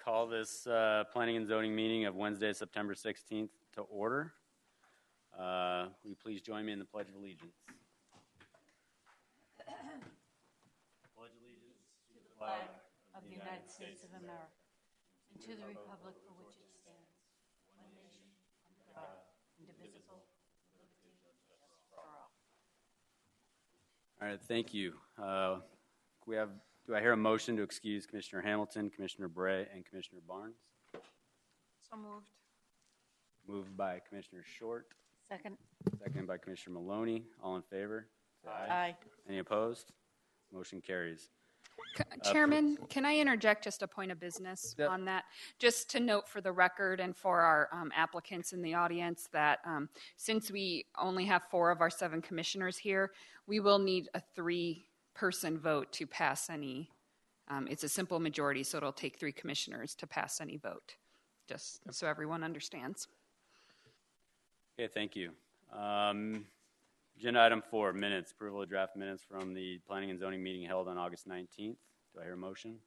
call this Planning and Zoning meeting of Wednesday, September 16th to order. Will you please join me in the Pledge of Allegiance? Pledge allegiance to the flag of the United States of America and to the republic for which it stands, one nation, under God, indivisible, with liberty and justice for all. All right, thank you. Do I hear a motion to excuse Commissioner Hamilton, Commissioner Bray, and Commissioner Barnes? So moved. Moved by Commissioner Short. Second. Seconded by Commissioner Maloney. All in favor? Aye. Aye. Any opposed? Motion carries. Chairman, can I interject just a point of business on that? Just to note for the record and for our applicants in the audience that since we only have 4 of our 7 commissioners here, we will need a 3-person vote to pass any. It's a simple majority, so it'll take 3 commissioners to pass any vote, just so everyone understands. Okay, thank you. Agenda item 4, minutes. Approval of draft minutes from the Planning and Zoning meeting held on August 19th. Do I hear a motion?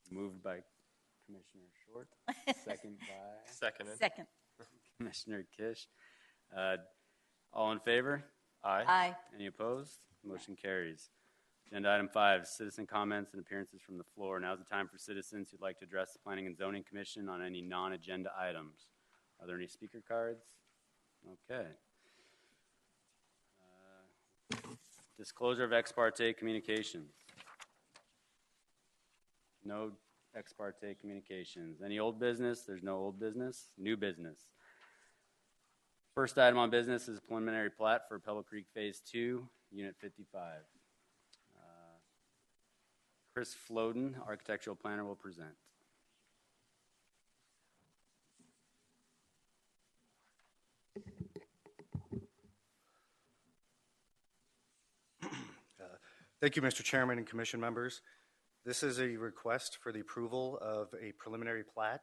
So moved by Commissioner Short. Second by? Second. Commissioner Kish. All in favor? Aye. Aye. Any opposed? Motion carries. Agenda item 5, citizen comments and appearances from the floor. Now's the time for citizens who'd like to address the Planning and Zoning Commission on any non-agenda items. Are there any speaker cards? Okay. Disclosure of ex parte communications. No ex parte communications. Any old business? There's no old business. New business. First item on business is preliminary plat for Pebble Creek Phase 2, Unit 55. Chris Floden, architectural planner, will present. Thank you, Mr. Chairman and Commission members. This is a request for the approval of a preliminary plat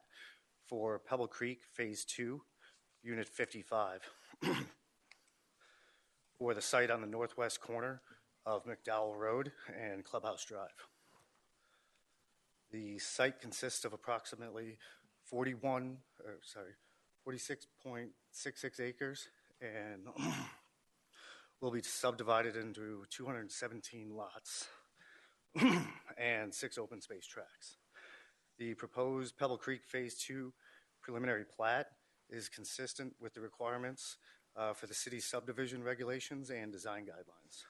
for Pebble Creek Phase 2, Unit 55, for the site on the northwest corner of McDowell Road and Clubhouse Drive. The site consists of approximately 46.66 acres and will be subdivided into 217 lots and 6 open space tracts. The proposed Pebble Creek Phase 2 preliminary plat is consistent with the requirements for the city's subdivision regulations and design guidelines.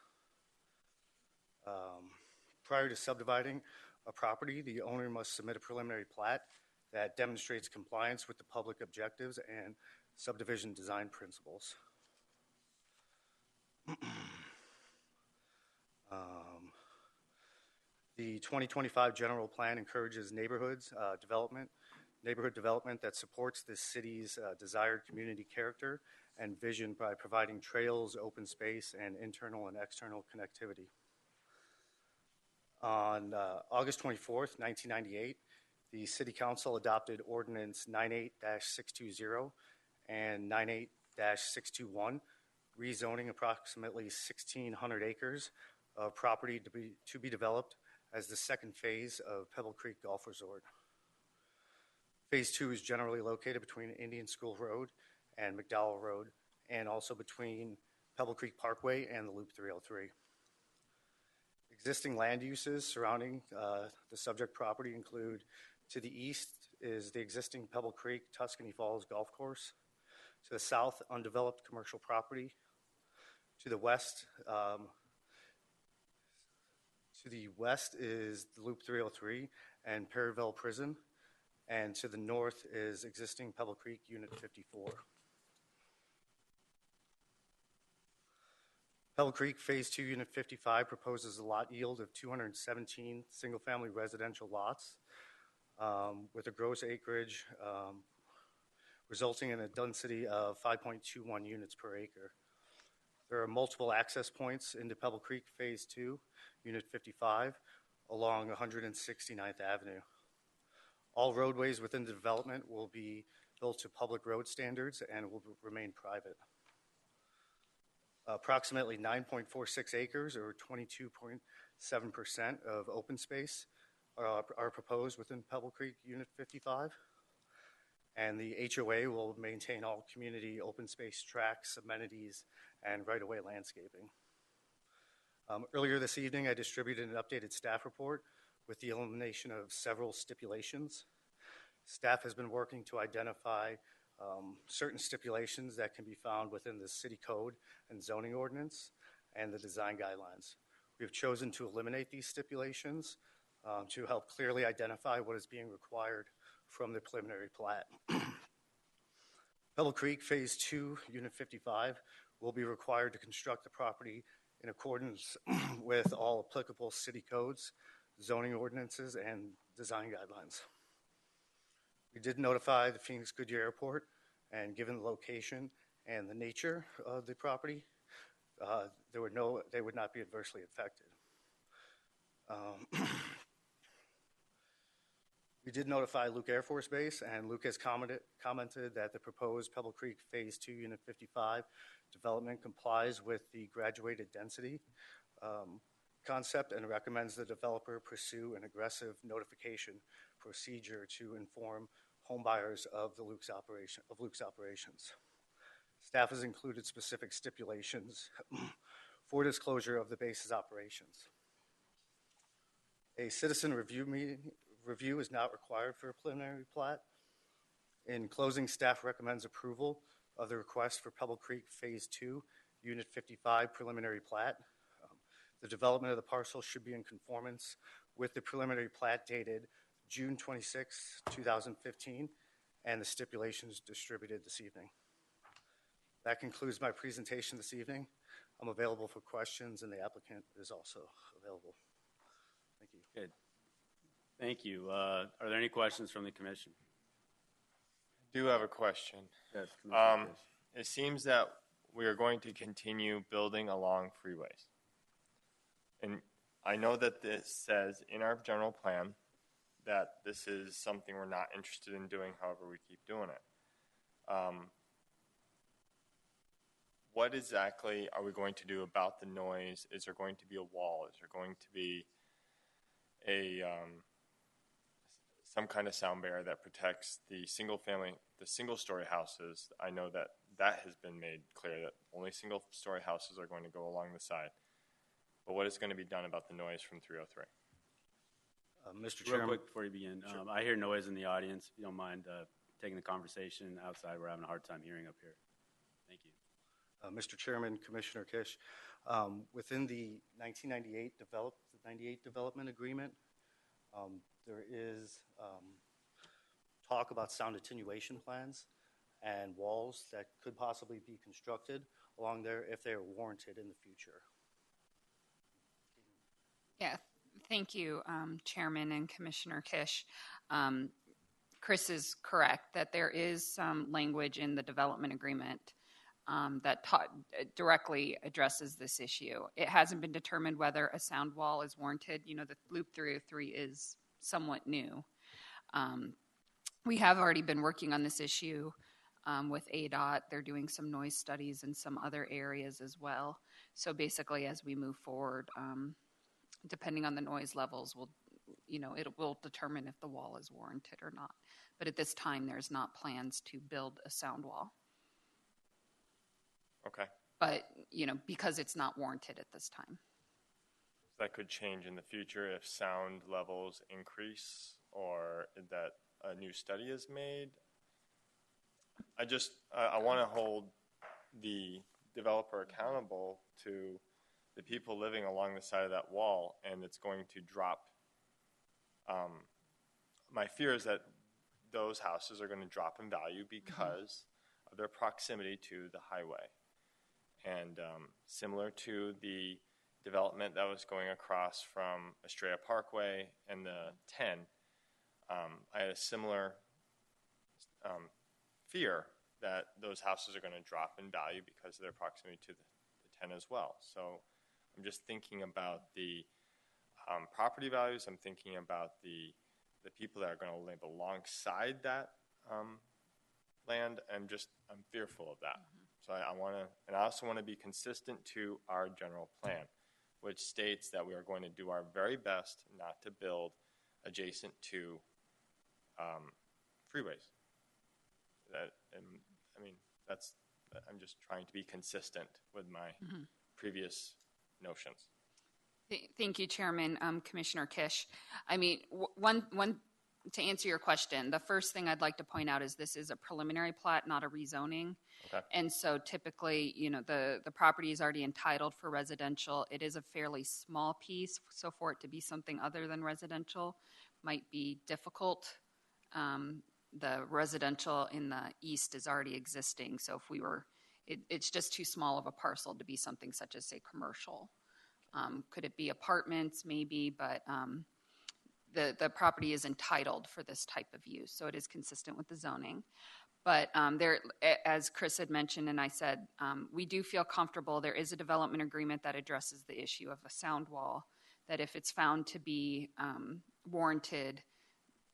Prior to subdividing a property, the owner must submit a preliminary plat that demonstrates compliance with the public objectives and subdivision design principles. The 2025 general plan encourages neighborhood development that supports the city's desired community character and vision by providing trails, open space, and internal and external connectivity. On August 24th, 1998, the City Council adopted Ordinance 98-620 and 98-621, rezoning approximately 1,600 acres of property to be developed as the second phase of Pebble Creek Golf Resort. Phase 2 is generally located between Indian School Road and McDowell Road, and also between Pebble Creek Parkway and the Loop 303. Existing land uses surrounding the subject property include: to the east is the existing Pebble Creek Tuscany Falls Golf Course. To the south, undeveloped commercial property. To the west is the Loop 303 and Perryville Prison. And to the north is existing Pebble Creek Unit 54. Pebble Creek Phase 2 Unit 55 proposes a lot yield of 217 single-family residential lots with a gross acreage resulting in a density of 5.21 units per acre. There are multiple access points into Pebble Creek Phase 2, Unit 55, along 169th Avenue. All roadways within the development will be built to public road standards and will remain private. Approximately 9.46 acres, or 22.7% of open space, are proposed within Pebble Creek Unit 55. And the HOA will maintain all community open space tracks, amenities, and right-of-way landscaping. Earlier this evening, I distributed an updated staff report with the elimination of several stipulations. Staff has been working to identify certain stipulations that can be found within the city code and zoning ordinance and the design guidelines. We have chosen to eliminate these stipulations to help clearly identify what is being required from the preliminary plat. Pebble Creek Phase 2, Unit 55, will be required to construct the property in accordance with all applicable city codes, zoning ordinances, and design guidelines. We did notify the Phoenix Goodyear Airport, and given the location and the nature of the property, they would not be adversely affected. We did notify Luke Air Force Base, and Luke has commented that the proposed Pebble Creek Phase 2, Unit 55 development complies with the graduated density concept and recommends the developer pursue an aggressive notification procedure to inform homebuyers of Luke's operations. Staff has included specific stipulations for disclosure of the base's operations. A citizen review is not required for a preliminary plat. In closing, staff recommends approval of the request for Pebble Creek Phase 2, Unit 55 preliminary plat. The development of the parcel should be in conformance with the preliminary plat dated June 26, 2015, and the stipulations distributed this evening. That concludes my presentation this evening. I'm available for questions, and the applicant is also available. Thank you. Good. Thank you. Are there any questions from the commission? I do have a question. Yes, Commissioner Fish. It seems that we are going to continue building along freeways. And I know that this says in our general plan that this is something we're not interested in doing, however we keep doing it. What exactly are we going to do about the noise? Is there going to be a wall? Is there going to be some kind of sound barrier that protects the single-story houses? I know that has been made clear that only single-story houses are going to go along the side. But what is going to be done about the noise from 303? Mr. Real Chairman. quick before you begin, Sure. I hear noise in the audience. If you don't mind taking the conversation outside, we're having a hard time hearing up here. Thank you. Mr. Chairman, Commissioner Kish, within the 1998 development agreement, there is talk about sound attenuation plans and walls that could possibly be constructed along there if they are warranted in the future. Yeah, thank you, Chairman and Commissioner Kish. Chris is correct that there is some language in the development agreement that directly addresses this issue. It hasn't been determined whether a sound wall is warranted. You know, the Loop 303 is somewhat new. We have already been working on this issue with ADOT. They're doing some noise studies in some other areas as well. So basically, as we move forward, depending on the noise levels, it will determine if the wall is warranted or not. But at this time, there's not plans to build a sound wall. Okay. But, because it's not warranted at this time. That could change in the future if sound levels increase or that a new study is made. I want to hold the developer accountable to the people living along the side of that wall, and it's going to drop. My fear is that those houses are going to drop in value because of their proximity to the highway. And similar to the development that was going across from Estrella Parkway and the 10, I had a similar fear that those houses are going to drop in value because of their proximity to the 10 as well. So I'm just thinking about the property values. I'm thinking about the people that are going to live alongside that land. I'm fearful of that. So I want to, and I also want to be consistent to our general plan, which states that we are going to do our very best not to build adjacent to freeways. I'm just trying to be consistent with my previous notions. Thank you, Chairman. Commissioner Kish. I mean, to answer your question, the first thing I'd like to point out is this is a preliminary plat, not a rezoning. Okay. And so typically, the property is already entitled for residential. It is a fairly small piece, so for it to be something other than residential might be difficult. The residential in the east is already existing, so if we were, it's just too small of a parcel to be something such as, say, commercial. Could it be apartments? Maybe, but the property is entitled for this type of use, so it is consistent with the zoning. But there, as Chris had mentioned and I said, we do feel comfortable. There is a development agreement that addresses the issue of a sound wall, that if it's found to be warranted,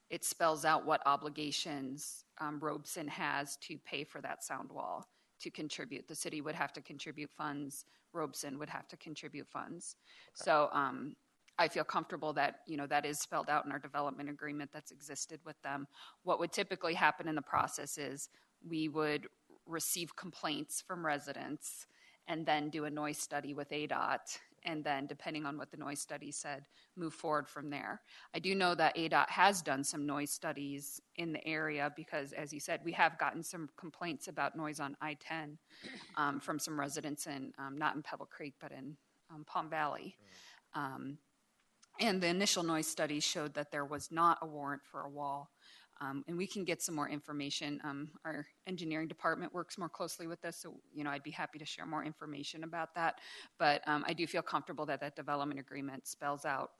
it spells out what obligations Robeson has to pay for that sound wall, to contribute. The city would have to contribute funds. Robeson would have to contribute funds. Okay. So I feel comfortable that, that is spelled out in our development agreement that's existed with them. What would typically happen in the process is we would receive complaints from residents and then do a noise study with ADOT, and then, depending on what the noise study said, move forward from there. I do know that ADOT has done some noise studies in the area because, as you said, we have gotten some complaints about noise on I-10 from some residents not in Pebble Creek, but in Palm Valley. And the initial noise study showed that there was not a warrant for a wall. And we can get some more information. Our engineering department works more closely with this, so I'd be happy to share more information about that. But I do feel comfortable that that development agreement spells out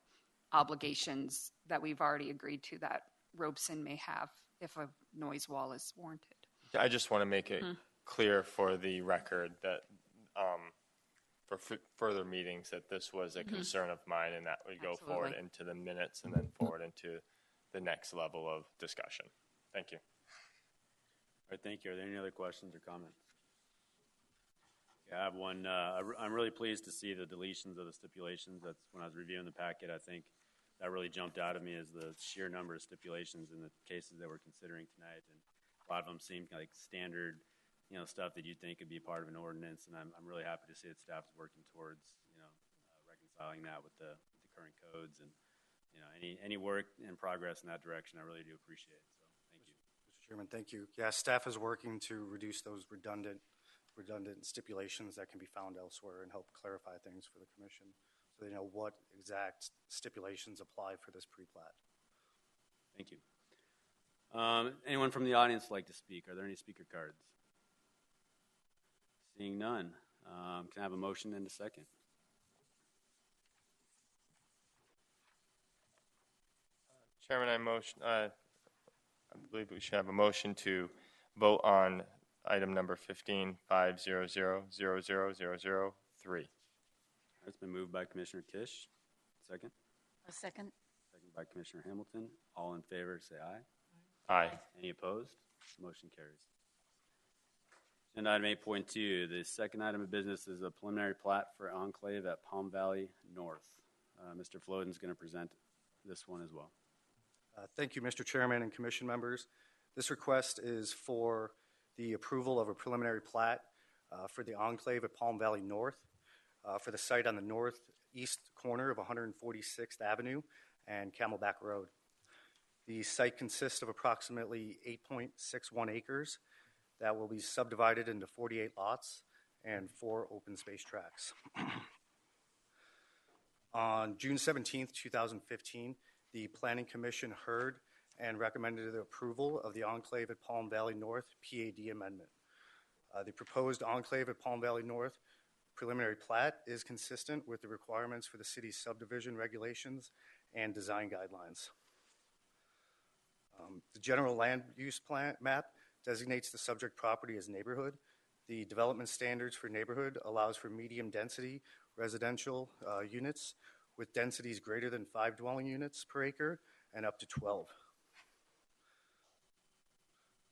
obligations that we've already agreed to that Robeson may have if a noise wall is warranted. I just want to make it clear for the record that for further meetings that this was a concern of mine, and that would go forward into the minutes and then forward into the next level of discussion. Thank you. All right, thank you. Are there any other questions or comments? Yeah, I have one. I'm really pleased to see the deletions of the stipulations. That's when I was reviewing the packet. I think that really jumped out at me as the sheer number of stipulations in the cases that we're considering tonight, and a lot of them seem like standard, stuff that you'd think could be part of an ordinance. And I'm really happy to see that staff is working towards, reconciling that with the current codes, and any work in progress in that direction, I really do appreciate. So thank you. Mr. Chairman, thank you. Yeah, staff is working to reduce those redundant stipulations that can be found elsewhere and help clarify things for the commission so they know what exact stipulations apply for this pre-plat. Thank you. Anyone from the audience like to speak? Are there any speaker cards? Seeing none. Can I have a motion and a second? Chairman, I believe we should have a motion to vote on item number 15-500-00003. It's been moved by Commissioner Kish. Second? A second. Second by Commissioner Hamilton. All in favor, say aye. Aye. Any opposed? Motion carries. Agenda item 8.2. The second item of business is a preliminary plat for Enclave at Palm Valley North. Mr. Floden is going to present this one as well. Thank you, Mr. Chairman and commission members. This request is for the approval of a preliminary plat for the Enclave at Palm Valley North for the site on the northeast corner of 146th Avenue and Camelback Road. The site consists of approximately 8.61 acres that will be subdivided into 48 lots and 4 open space tracts. On June 17th, 2015, the Planning Commission heard and recommended the approval of the Enclave at Palm Valley North PAD amendment. The proposed Enclave at Palm Valley North preliminary plat is consistent with the requirements for the city's subdivision regulations and design guidelines. The general land use plan map designates the subject property as neighborhood. The development standards for neighborhood allows for medium density residential units with densities greater than 5 dwelling units per acre and up to 12.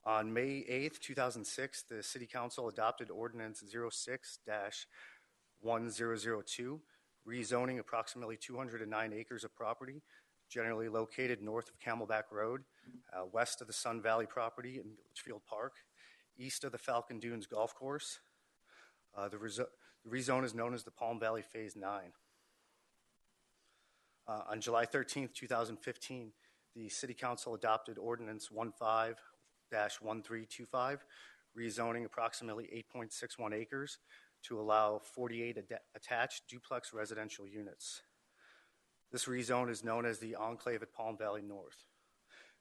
On May 8th, 2006, the City Council adopted Ordinance 06-1002, rezoning approximately 209 acres of property generally located north of Camelback Road, west of the Sun Valley property in Litchfield Park, east of the Falcon Dunes Golf Course. The rezone is known as the Palm Valley Phase 9. On July 13th, 2015, the City Council adopted Ordinance 15-1325, rezoning approximately 8.61 acres to allow 48 attached duplex residential units. This rezone is known as the Enclave at Palm Valley North.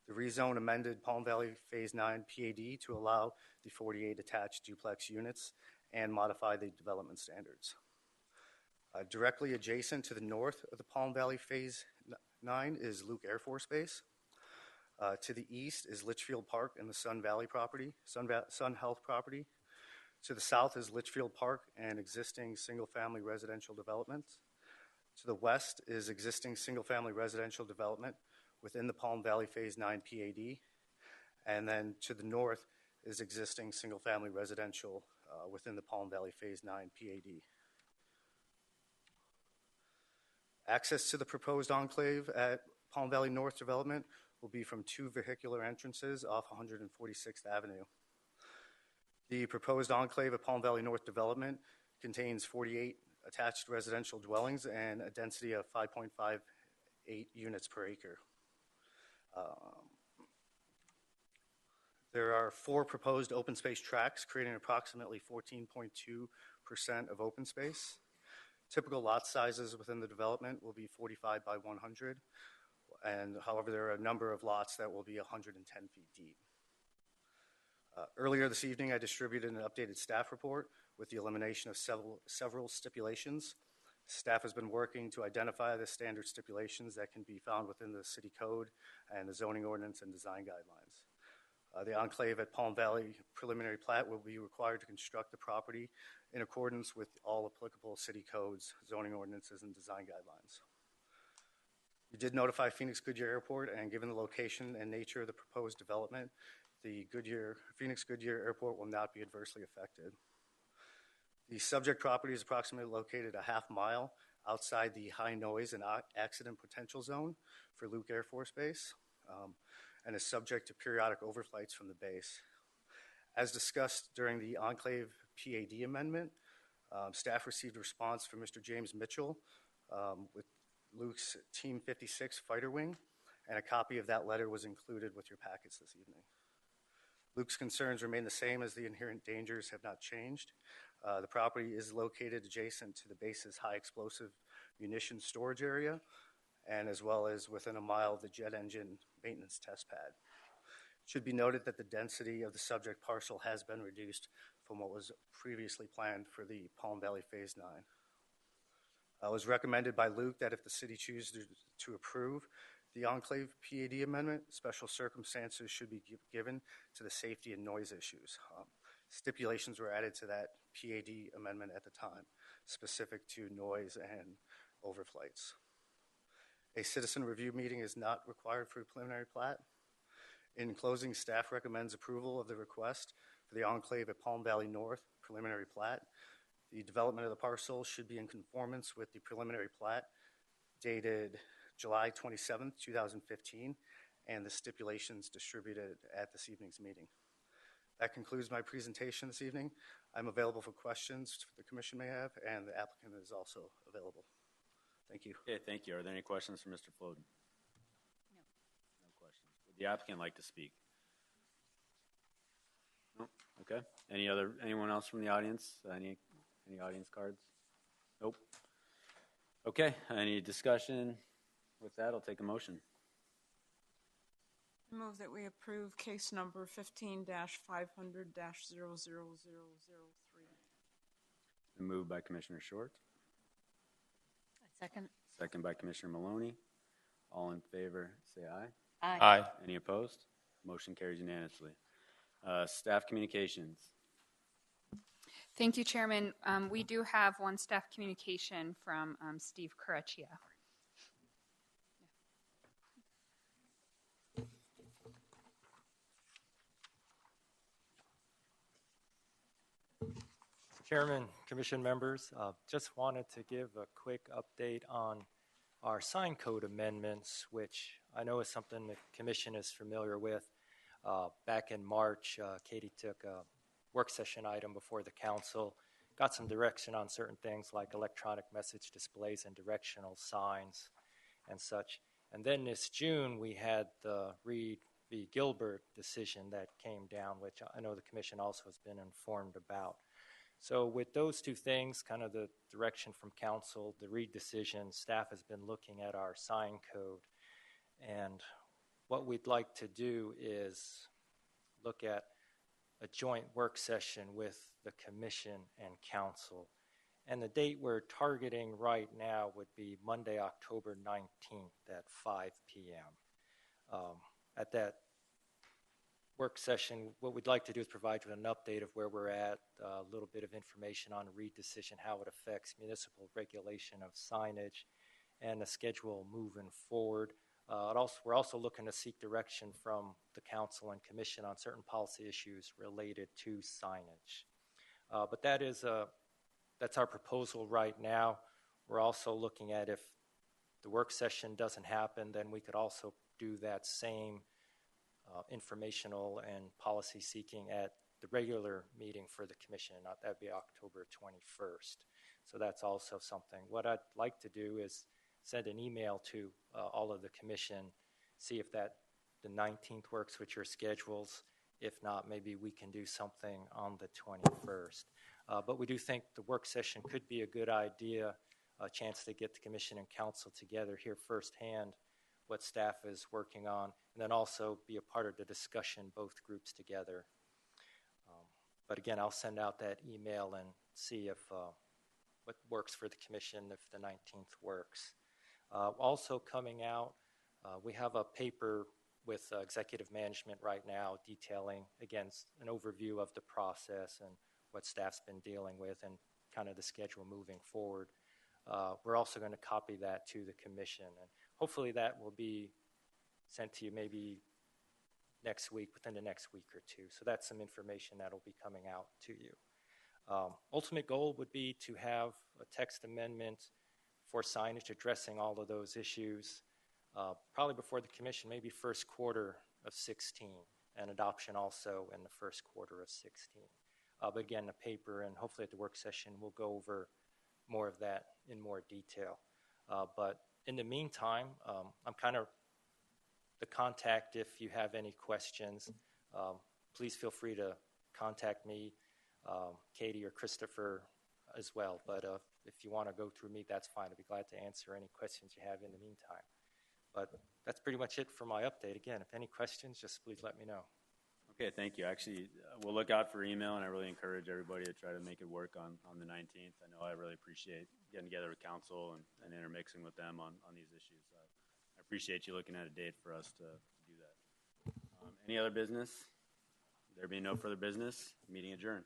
The rezone amended Palm Valley Phase 9 PAD to allow the 48 attached duplex units and modify the development standards. Directly adjacent to the north of the Palm Valley Phase 9 is Luke Air Force Base. To the east is Litchfield Park and the Sun Valley property, Sun Health property. To the south is Litchfield Park and existing single-family residential developments. To the west is existing single-family residential development within the Palm Valley Phase 9 PAD. And then to the north is existing single-family residential within the Palm Valley Phase 9 PAD. Access to the proposed enclave at Palm Valley North development will be from two vehicular entrances off 146th Avenue. The proposed enclave at Palm Valley North development contains 48 attached residential dwellings and a density of 5.58 units per acre. There are 4 proposed open space tracts, creating approximately 14.2% of open space. Typical lot sizes within the development will be 45 by 100, and however, there are a number of lots that will be 110 feet deep. Earlier this evening, I distributed an updated staff report with the elimination of several stipulations. Staff has been working to identify the standard stipulations that can be found within the city code and the zoning ordinance and design guidelines. The enclave at Palm Valley preliminary plat will be required to construct the property in accordance with all applicable city codes, zoning ordinances, and design guidelines. We did notify Phoenix Goodyear Airport, and given the location and nature of the proposed development, the Phoenix Goodyear Airport will not be adversely affected. The subject property is approximately located a half mile outside the high noise and accident potential zone for Luke Air Force Base, and is subject to periodic overflights from the base. As discussed during the Enclave PAD amendment, staff received a response from Mr. James Mitchell with Luke's Team 56 fighter wing, and a copy of that letter was included with your packets this evening. Luke's concerns remain the same as the inherent dangers have not changed. The property is located adjacent to the base's high explosive munitions storage area, and as well as within a mile of the jet engine maintenance test pad. It should be noted that the density of the subject parcel has been reduced from what was previously planned for the Palm Valley Phase 9. It was recommended by Luke that if the city chooses to approve the Enclave PAD amendment, special circumstances should be given to the safety and noise issues. Stipulations were added to that PAD amendment at the time, specific to noise and overflights. A citizen review meeting is not required for a preliminary plat. In closing, staff recommends approval of the request for the Enclave at Palm Valley North preliminary plat. The development of the parcel should be in conformance with the preliminary plat dated July 27th, 2015, and the stipulations distributed at this evening's meeting. That concludes my presentation this evening. I'm available for questions the commission may have, and the applicant is also available. Thank you. Okay, thank you. Are there any questions for Mr. Floden? No. No questions. Would the applicant like to speak? No? Okay. Anyone else from the audience? Any audience cards? Nope. Okay. Any discussion? With that, I'll take a motion. I move that we approve case number 15-500-00003. Moved by Commissioner Short. Second. Second by Commissioner Maloney. All in favor, say aye. Aye. Aye. Any opposed? Motion carries unanimously. Staff communications. Thank you, Chairman. We do have one staff communication from Steve Caraccia. Chairman, Commission members, just wanted to give a quick update on our sign code amendments, which I know is something the Commission is familiar with. Back in March, Katie took a work session item before the Council, got some direction on certain things like electronic message displays and directional signs and such. And then this June, we had the Reed v. Gilbert decision that came down, which I know the Commission also has been informed about. So with those two things, kind of the direction from Council, the Reed decision, staff has been looking at our sign code. And what we'd like to do is look at a joint work session with the Commission and Council. And the date we're targeting right now would be Monday, October 19th at 5 p.m. At that work session, what we'd like to do is provide you with an update of where we're at, a little bit of information on the Reed decision, how it affects municipal regulation of signage, and the schedule moving forward. We're also looking to seek direction from the Council and Commission on certain policy issues related to signage. But that's our proposal right now. We're also looking at if the work session doesn't happen, then we could also do that same informational and policy seeking at the regular meeting for the Commission. That would be October 21st. So that's also something. What I'd like to do is send an email to all of the Commission, see if the 19th works with your schedules. If not, maybe we can do something on the 21st. But we do think the work session could be a good idea, a chance to get the Commission and Council together, hear firsthand what staff is working on, and then also be a part of the discussion, both groups together. But again, I'll send out that email and see if what works for the Commission, if the 19th works. Also coming out, we have a paper with executive management right now detailing, again, an overview of the process and what staff's been dealing with and kind of the schedule moving forward. We're also going to copy that to the Commission, and hopefully that will be sent to you maybe next week, within the next week or two. So that's some information that will be coming out to you. Ultimate goal would be to have a text amendment for signage addressing all of those issues, probably before the Commission, maybe first quarter of 16, and adoption also in the first quarter of 16. But again, the paper and hopefully at the work session, we'll go over more of that in more detail. But in the meantime, I'm kind of the contact if you have any questions. Please feel free to contact me, Katie or Christopher as well. But if you want to go through me, that's fine. I'd be glad to answer any questions you have in the meantime. But that's pretty much it for my update. Again, if any questions, just please let me know. Okay, thank you. Actually, we'll look out for email, and I really encourage everybody to try to make it work on the 19th. I know I really appreciate getting together with Council and intermixing with them on these issues. I appreciate you looking at a date for us to do that. Any other business? There being no further business, meeting adjourned.